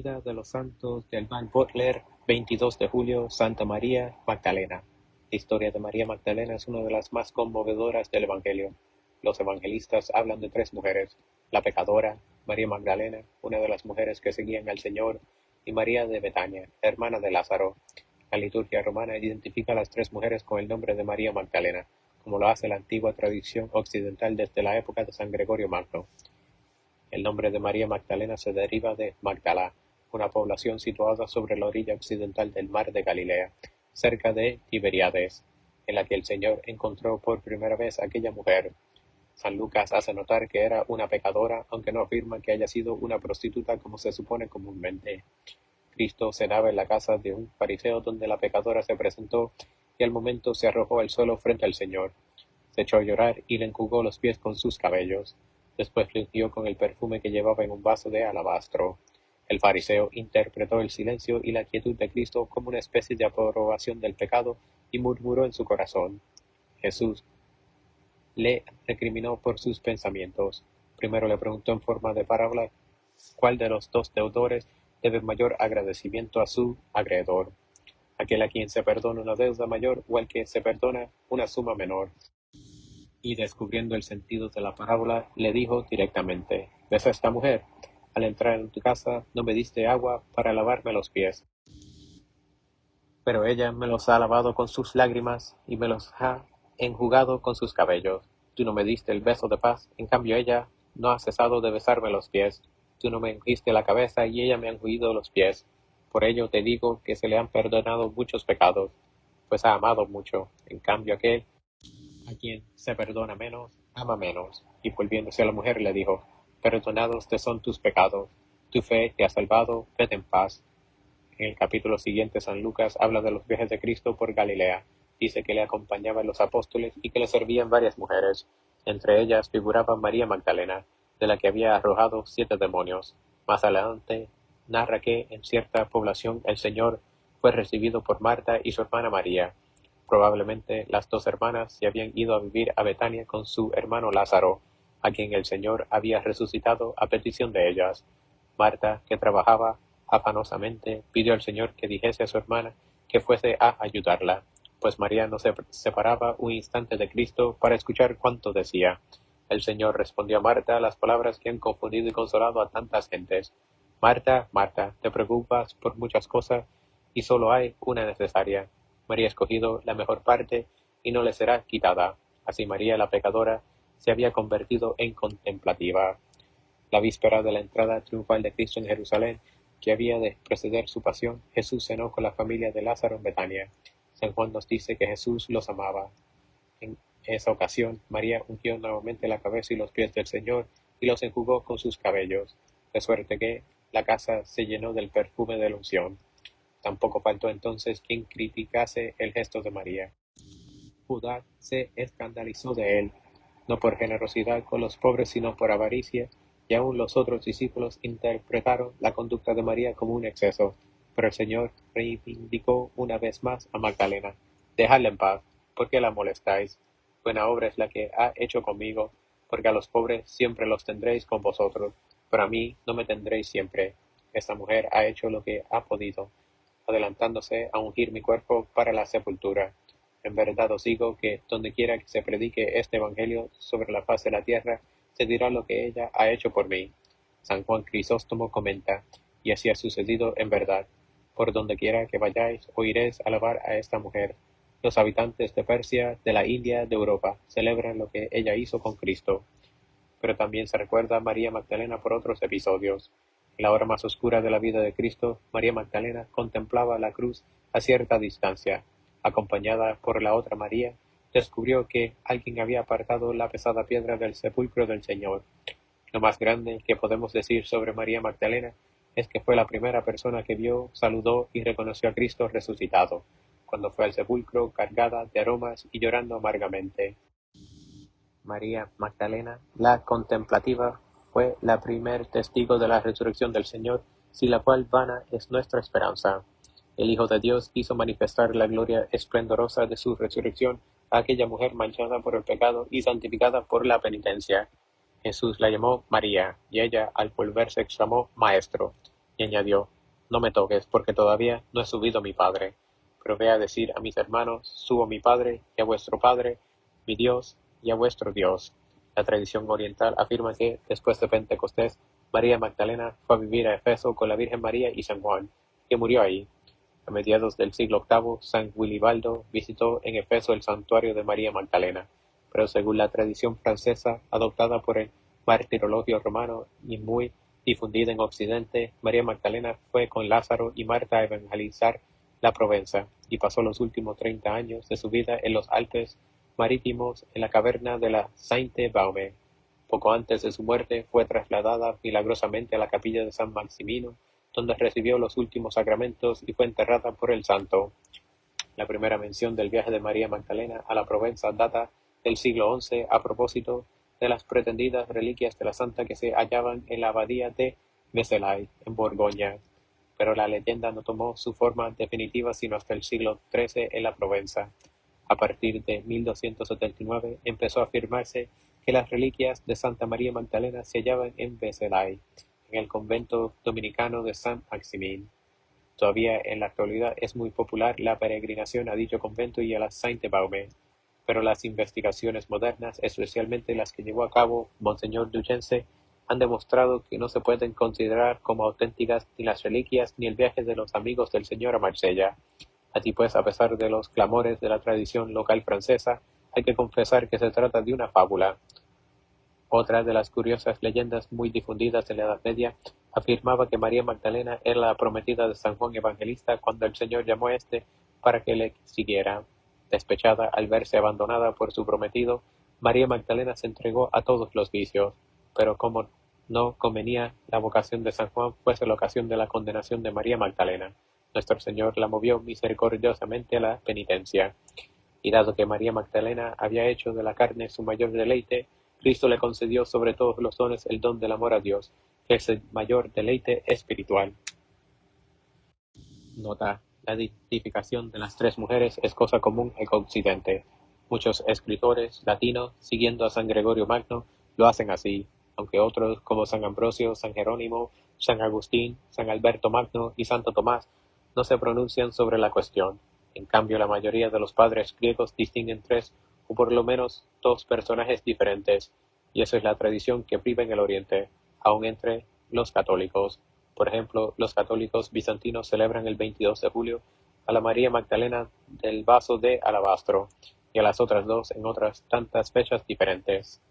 Vida de los Santos del Van Butler, 22 de julio, Santa María Magdalena. La historia de María Magdalena es una de las más conmovedoras del Evangelio. Los evangelistas hablan de tres mujeres: la pecadora, María Magdalena, una de las mujeres que seguían al Señor, y María de Betania, hermana de Lázaro. La liturgia romana identifica a las tres mujeres con el nombre de María Magdalena, como lo hace la antigua tradición occidental desde la época de San Gregorio Magno. El nombre de María Magdalena se deriva de Magdala, una población situada sobre la orilla occidental del mar de Galilea, cerca de Tiberíades, en la que el Señor encontró por primera vez a aquella mujer. San Lucas hace notar que era una pecadora, aunque no afirma que haya sido una prostituta como se supone comúnmente. Cristo cenaba en la casa de un fariseo donde la pecadora se presentó y al momento se arrojó al suelo frente al Señor. Se echó a llorar y le enjugó los pies con sus cabellos. Después le ungió con el perfume que llevaba en un vaso de alabastro. El fariseo interpretó el silencio y la quietud de Cristo como una especie de aprobación del pecado y murmuró en su corazón. Jesús le recriminó por sus pensamientos. Primero le preguntó en forma de parábola cuál de los dos deudores debe mayor agradecimiento a su acreedor: aquel a quien se perdona una deuda mayor o al que se perdona una suma menor. Y descubriendo el sentido de la parábola, le dijo directamente: ¿Ves a esta mujer? Al entrar en tu casa no me diste agua para lavarme los pies, pero ella me los ha lavado con sus lágrimas y me los ha enjugado con sus cabellos. Tú no me diste el beso de paz, en cambio ella no ha cesado de besarme los pies. Tú no me ungiste la cabeza y ella me ha ungido los pies. Por ello te digo que se le han perdonado muchos pecados, pues ha amado mucho. En cambio aquel a quien se perdona menos, ama menos. Y volviéndose a la mujer le dijo: perdonados te son tus pecados, tu fe te ha salvado, vete en paz. En el capítulo siguiente San Lucas habla de los viajes de Cristo por Galilea. Dice que le acompañaban los apóstoles y que le servían varias mujeres. Entre ellas figuraba María Magdalena, de la que había arrojado 7 demonios. Más adelante narra que en cierta población el Señor fue recibido por Marta y su hermana María. Probablemente las dos hermanas se habían ido a vivir a Betania con su hermano Lázaro, a quien el Señor había resucitado a petición de ellas. Marta, que trabajaba afanosamente, pidió al Señor que dijese a su hermana que fuese a ayudarla, pues María no se separaba un instante de Cristo para escuchar cuanto decía. El Señor respondió a Marta las palabras que han confundido y consolado a tantas gentes: Marta, Marta, te preocupas por muchas cosas y solo hay una necesaria. María ha escogido la mejor parte y no le será quitada. Así María, la pecadora, se había convertido en contemplativa. La víspera de la entrada triunfal de Cristo en Jerusalén, que había de preceder su pasión, Jesús cenó con la familia de Lázaro en Betania. San Juan nos dice que Jesús los amaba. En esa ocasión, María ungió nuevamente la cabeza y los pies del Señor y los enjugó con sus cabellos, de suerte que la casa se llenó del perfume de la unción. Tampoco faltó entonces quien criticase el gesto de María. Judá se escandalizó de él, no por generosidad con los pobres, sino por avaricia, y aun los otros discípulos interpretaron la conducta de María como un exceso. Pero el Señor reivindicó una vez más a Magdalena: dejadla en paz, ¿por qué la molestáis? Buena obra es la que ha hecho conmigo, porque a los pobres siempre los tendréis con vosotros, pero a mí no me tendréis siempre. Esta mujer ha hecho lo que ha podido, adelantándose a ungir mi cuerpo para la sepultura. En verdad os digo que donde quiera que se predique este evangelio sobre la faz de la tierra, se dirá lo que ella ha hecho por mí. San Juan Crisóstomo comenta: y así ha sucedido en verdad. Por donde quiera que vayáis, oiréis alabar a esta mujer. Los habitantes de Persia, de la India, de Europa, celebran lo que ella hizo con Cristo. Pero también se recuerda a María Magdalena por otros episodios. En la hora más oscura de la vida de Cristo, María Magdalena contemplaba la cruz a cierta distancia. Acompañada por la otra María, descubrió que alguien había apartado la pesada piedra del sepulcro del Señor. Lo más grande que podemos decir sobre María Magdalena es que fue la primera persona que vio, saludó y reconoció a Cristo resucitado, cuando fue al sepulcro cargada de aromas y llorando amargamente. María Magdalena, la contemplativa, fue la primer testigo de la resurrección del Señor, sin la cual vana es nuestra esperanza. El Hijo de Dios quiso manifestar la gloria esplendorosa de su resurrección a aquella mujer manchada por el pecado y santificada por la penitencia. Jesús la llamó María, y ella, al volverse, exclamó: Maestro. y añadió: no me toques, porque todavía no he subido a mi Padre, pero ve a decir a mis hermanos: subo a mi Padre y a vuestro Padre, mi Dios y a vuestro Dios. La tradición oriental afirma que, después de Pentecostés, María Magdalena fue a vivir a Efeso con la Virgen María y San Juan, que murió ahí. A mediados del siglo VIII, San Wilibaldo visitó en Efeso el santuario de María Magdalena, pero según la tradición francesa, adoptada por el martirologio romano y muy difundida en Occidente, María Magdalena fue con Lázaro y Marta a evangelizar la Provenza, y pasó los últimos 30 años de su vida en los Alpes marítimos en la caverna de la Sainte-Baume. Poco antes de su muerte fue trasladada milagrosamente a la capilla de San Maximino, donde recibió los últimos sacramentos y fue enterrada por el santo. La primera mención del viaje de María Magdalena a la Provenza data del siglo XI a propósito de las pretendidas reliquias de la santa que se hallaban en la abadía de Vézelay, en Borgoña, pero la leyenda no tomó su forma definitiva sino hasta el siglo XIII en la Provenza. A partir de 1279 empezó a afirmarse que las reliquias de Santa María Magdalena se hallaban en Vézelay, en el convento dominicano de San Maximín. Todavía en la actualidad es muy popular la peregrinación a dicho convento y a la Sainte-Baume, pero las investigaciones modernas, especialmente las que llevó a cabo Monseñor Duchesne, han demostrado que no se pueden considerar como auténticas ni las reliquias ni el viaje de los amigos del Señor a Marsella. Así pues, a pesar de los clamores de la tradición local francesa, hay que confesar que se trata de una fábula. Otra de las curiosas leyendas muy difundidas en la Edad Media afirmaba que María Magdalena era la prometida de San Juan Evangelista cuando el Señor llamó a éste para que le siguiera. Despechada al verse abandonada por su prometido, María Magdalena se entregó a todos los vicios, pero como no convenía la vocación de San Juan fuese la ocasión de la condenación de María Magdalena, nuestro Señor la movió misericordiosamente a la penitencia. Y dado que María Magdalena había hecho de la carne su mayor deleite, Cristo le concedió sobre todos los dones el don del amor a Dios, que es el mayor deleite espiritual. Nota: la identificación de las tres mujeres es cosa común en Occidente. Muchos escritores latinos, siguiendo a San Gregorio Magno, lo hacen así, aunque otros como San Ambrosio, San Jerónimo, San Agustín, San Alberto Magno y Santo Tomás no se pronuncian sobre la cuestión. En cambio, la mayoría de los padres griegos distinguen tres o por lo menos dos personajes diferentes, y eso es la tradición que priva en el Oriente, aun entre los católicos. Por ejemplo, los católicos bizantinos celebran el 22 de julio a la María Magdalena del vaso de alabastro, y a las otras dos en otras tantas fechas diferentes.